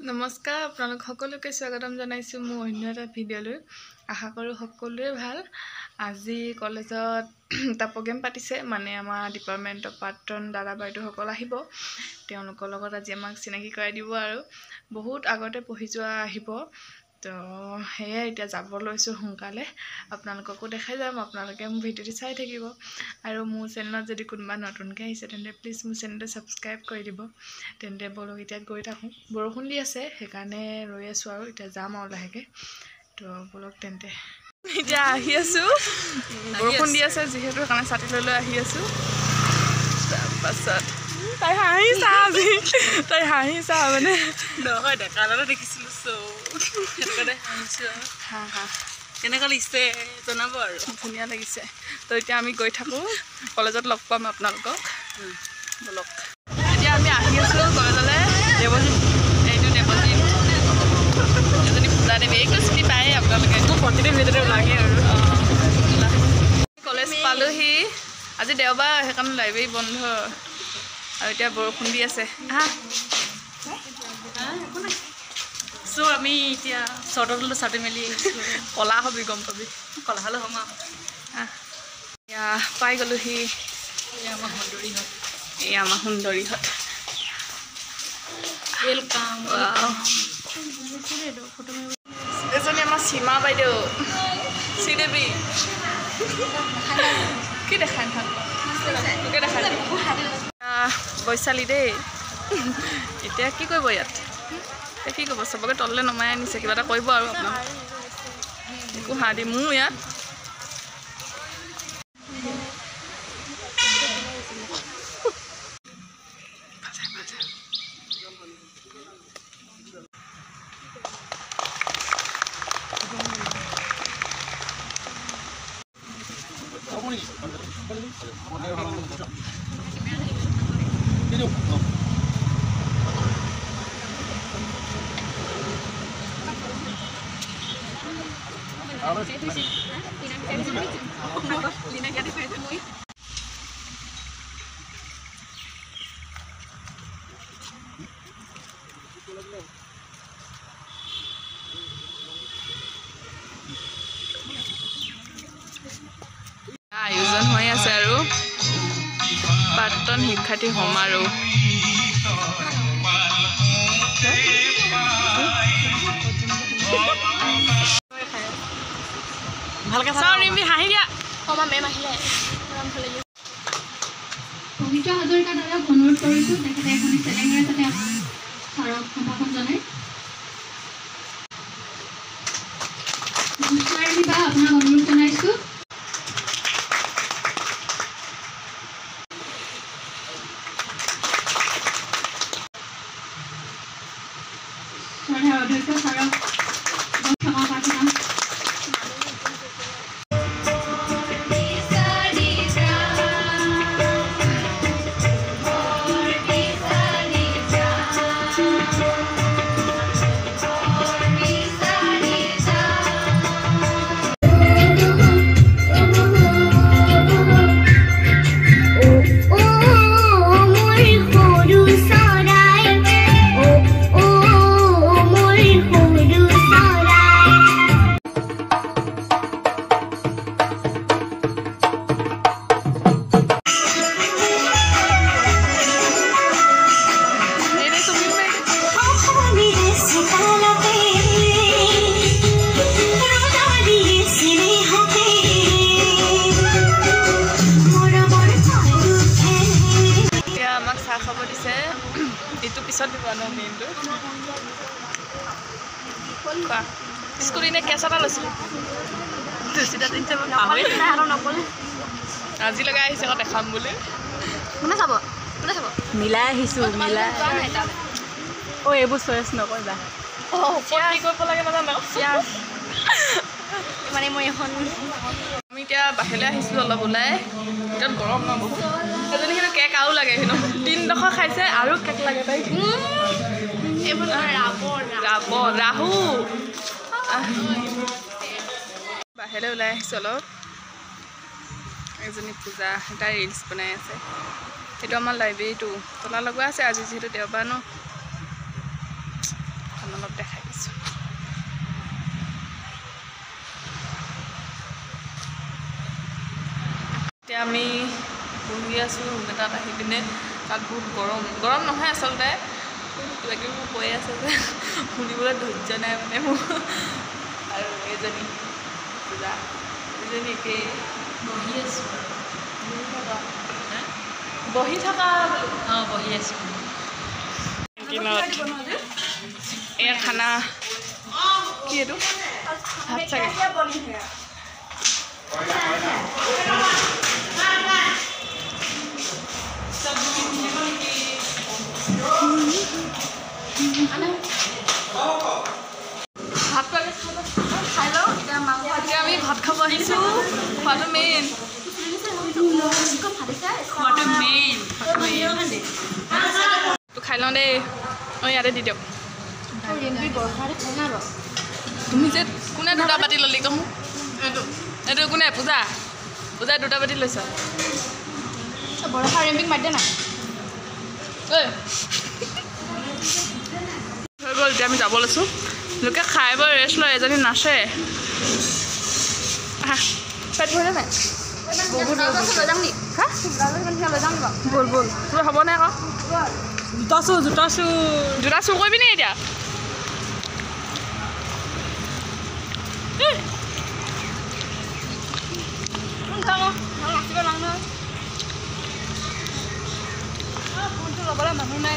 নমস্কাৰ আপোনালোক সকলোকে স্বাগতম জনাইছো মোৰ অন্য এটা ভিডিঅ'লৈ আশা কৰো সকলোৱে ভাল আজি কলেজত এটা প্ৰগ্ৰাম পাতিছে মানে আমাৰ ডিপাৰ্টমেন্টৰ পাত্ৰন দাদা বাইদেউ সকল আহিব তেওঁলোকৰ লগত আজি আমাক চিনাকি কৰাই দিব আৰু বহুত আগতে পঢ়ি যোৱা আহিব তো হেয়া এতিয়া যাব লৈছো সোনকালে আপোনালোককো দেখাই যাম আপোনালোকে মোৰ ভিডিঅ'টো চাই থাকিব আৰু মোৰ চেনেলত যদি কোনোবা নতুনকৈ আহিছে তেন্তে প্লিজ মোৰ চেনেলটো সাবস্ক্ৰাইব কৰি দিব তেন্তে বলক এতিয়া গৈ থাকোঁ বৰষুণ দি আছে সেইকাৰণে ৰৈ আছো আৰু এতিয়া যাম আৰু লাহেকে তো বলক তেন্তে এতিয়া আহি আছো বৰষুণ দি আছে যিহেতু কাৰণে ছাতি লৈ আহি আছো তাৰপাছত তাই হাঁহিছা মানে নহয় দেখালে দেখিছিলো সেনেকৈ হাঁহিছো কেনেকুৱা লাগিছে জনাব আৰু ধুনীয়া লাগিছে তো এতিয়া আমি গৈ থাকোঁ কলেজত লগ পাম আপোনালোকক বলক এতিয়া আমি আহি আছো কলেজলৈ দেৱজিৎ এইটো দেৱজিৎ এজনী পূজা দেৱী এইটো চিনি পায়ে আপোনালোকে প্ৰতিটো ভিতৰতে লাগে আৰু কলেজ পালোহি আজি দেওবাৰ সেইকাৰণে লাইব্ৰেৰী বন্ধ আৰু এতিয়া বৰষুণ দি আছে আমি এতিয়া চৰ্টটো চাটি মেলি কলা হবি গম পাবি কলা হ'লে হ'ম এয়া পাই গ'লোহি আমাৰ সুন্দৰীহঁত এয়া আমাৰ সুন্দৰীহঁত ৱেলকাম এজনী আমাৰ সীমা বাইদেউ শ্ৰীদেৱী কি দেখাই তোকে দেখাই বৈশালী দেই এতিয়া কি কৰিব ইয়াত কি কৰিব চবকে তললৈ নমাই আনিছে কিবা এটা কৰিব আৰু আপোনাক একো হাঁহ দি মোৰ ইয়াত আয়োজন হৈ আছে আৰু প্ৰাক্তন শিক্ষাৰ্থী সমাৰোহ ভালকে হাঁহি দিয়া পবিত্ৰ হাজৰিকা দাদাক অনুৰোধ কৰিছোঁ তেখেতে এখন চেলেঙেৰে যাতে ছাৰক সম্ভাষণ জনায় বা আপোনাক অনুৰোধ জনাইছোঁ শ্ৰদ্ধাৰ অধ্যক্ষ ছাৰক ক্ষমা প্ৰাৰ্থনা খবৰ দিছে এইটো পিছত দিব ন মেইনটো কোৱা স্কুটি নে কেঁচা এটা লৈছিলোঁ আজি লগাই আহিছে আকৌ দেখাম বুলি কোনে চাব মিলাই আহিছোঁ মিলাই এইবোৰ চইচ নকৰিবা কি কৰিব লাগে নাজানো মানে মই এখন আমি এতিয়া বাহিৰলৈ আহিছিলোঁ অলপ ওলাই ভিতৰত গৰম ন বহুত এজনী কিন্তু কেক আৰু লাগে কিন্তু 3ডোখৰ খাইছে আৰু কেক লাগে তাই ৰাহু বাহিৰলৈ ওলাই আহিছোঁ অলপ এজনী পূজা তাই ৰিলছ বনাই আছে সেইটো আমাৰ লাইব্ৰেৰীটো তলা লগোৱা আছে আজি যিহেতু দেওবাৰ ন আছোঁ ৰুম এটাত আহি পিনে তাত বহুত গৰম নহয় আচলতে কিবা কিবি মোৰ কৈ আছে যে শুনিবলৈ ধৈৰ্য নাই মানে মোৰ আৰু এজনী পূজা এজনী একেই বহি আছোঁ বহি থকা অঁ বহি আছোঁ এয়া খানা কি এইটো ভাত চাগে ভাত খাই লওঁ এতিয়া আমি ভাত খাব আহিছোঁ খোৱাটো মেইন তো খাই লওঁ দেই অঁ ইয়াতে দি দিয়ক তুমি যে কোনে দুটা পাতি ল'লি কওঁ এইটো কোনে পূজা পূজাই দুটা পাতি লৈছ বৰষা ৰেম্পিক মাতি নাই হৈ গ'ল এতিয়া আমি যাব লৈছোঁ লোকে খাই বৈ ৰেষ্ট লয় এজনী নাচে পেট ভৰিলে নাই ব'ল ব'ল তোৰ হ'ব নাই আকৌ জোতা চুৰ কৰিবি নি এতিয়া ল'বলৈ মানুহ নাই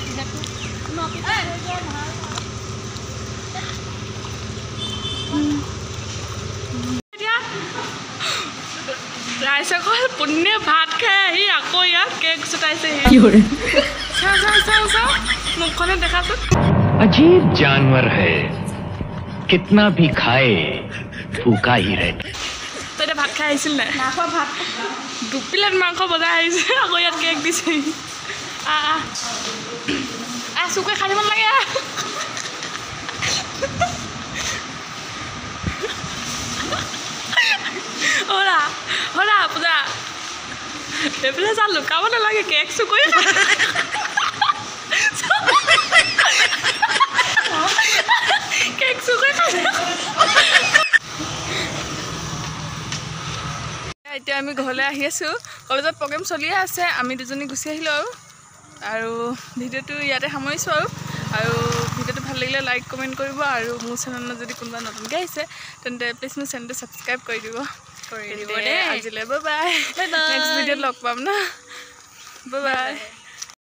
ৰাইজসকল পুণ্যে ভাত খাই আহি আকৌ ইয়াত কেক চুটাইছে চাওঁ মুখখনে দেখাচোন अजीब जानवर है कितना भी खाए भूखा ही रहता তই এতিয়া ভাত খাই আহিছিল নাই ভাত 2 প্লেট মাংস বজাই আহিছে আকৌ ইয়াত কেক দিছে চুকে খাই দিব লাগে হৰা পূজা এইফালে চা লুকাব নালাগে কেক চুকৈ কেক চুকৈ এতিয়া আমি ঘৰলৈ আহি আছোঁ কলেজত প্ৰগ্ৰেম চলিয়ে আছে আমি দুজনী গুচি আহিলোঁ আৰু ভিডিঅ'টো ইয়াতে সামৰিছোঁ আৰু ভিডিঅ'টো ভাল লাগিলে লাইক কমেণ্ট কৰিব আৰু মোৰ চেনেলত যদি কোনোবা নতুনকৈ আহিছে তেন্তে প্লিজ মোৰ চেনেলটো ছাবস্ক্ৰাইব কৰি দিব আজিলৈ বাই বাই নেক্সট ভিডিঅ'ত লগ পাম না বাই বাই